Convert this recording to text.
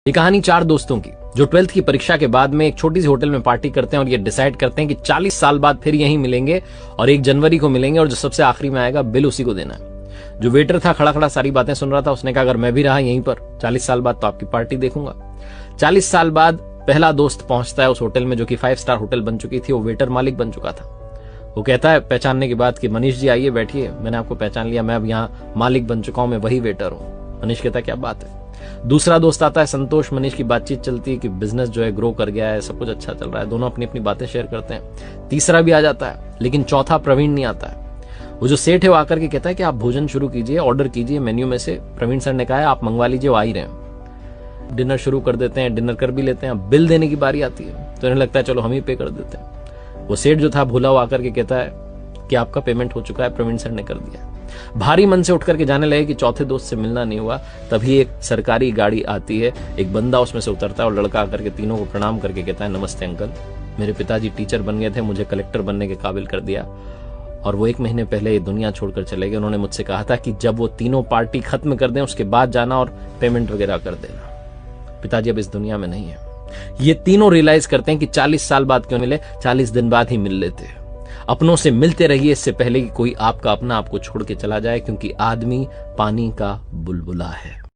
ये कहानी 4 दोस्तों की जो 12th की परीक्षा के बाद में एक छोटी सी होटल में पार्टी करते हैं और ये डिसाइड करते हैं कि 40 साल बाद फिर यहीं मिलेंगे और 1 जनवरी को मिलेंगे और जो सबसे आखिरी में आएगा बिल उसी को देना है। जो वेटर था खड़ा खड़ा सारी बातें सुन रहा था, उसने कहा अगर मैं भी रहा यहीं पर 40 साल बाद तो आपकी पार्टी देखूंगा। 40 साल बाद पहला दोस्त पहुंचता है उस होटल में जो कि 5 स्टार होटल बन चुकी थी। वो वेटर मालिक बन चुका था। वो कहता है पहचानने के बाद कि मनीष जी आइए बैठिए, मैंने आपको पहचान लिया, मैं अब यहाँ मालिक बन चुका हूं, मैं वही वेटर हूं। मनीष कहता है क्या बात है। दूसरा दोस्त आता है संतोष। मनीष की बातचीत चलती है कि बिजनेस जो है ग्रो कर गया है, सब कुछ अच्छा चल रहा है, दोनों अपनी अपनी बातें शेयर करते हैं। तीसरा भी आ जाता है, लेकिन चौथा प्रवीण नहीं आता है। वो जो सेठ है वो आकर के कहता है कि आप भोजन शुरू कीजिए, ऑर्डर कीजिए मेन्यू में से। प्रवीण सर ने कहा है आप मंगवा लीजिए, वो आ ही रहे हैं। डिनर शुरू कर देते हैं, डिनर कर भी लेते हैं। बिल देने की बारी आती है तो इन्हें लगता है चलो हम ही पे कर देते हैं। वो सेठ जो था भूला वो आकर के कहता है कि आपका पेमेंट हो चुका है, प्रवीण सर ने कर दिया। भारी मन से उठ करके जाने लगे कि चौथे दोस्त से मिलना नहीं हुआ। तभी एक सरकारी गाड़ी आती है, एक बंदा उसमें से उतरता है और लड़का आकर के तीनों को प्रणाम करके कहता है नमस्ते अंकल, मेरे पिताजी टीचर बन गए थे, मुझे कलेक्टर बनने के काबिल कर दिया और वो 1 महीने पहले ये दुनिया छोड़कर चले गए। उन्होंने मुझसे कहा था कि जब वो तीनों पार्टी खत्म कर दें उसके बाद जाना और पेमेंट वगैरह कर देना। पिताजी अब इस दुनिया में नहीं है। ये तीनों रियलाइज करते हैं कि 40 साल बाद क्यों मिले, 40 दिन बाद ही मिल लेते। अपनों से मिलते रहिए इससे पहले कि कोई आपका अपना आपको छोड़ के चला जाए, क्योंकि आदमी पानी का बुलबुला है।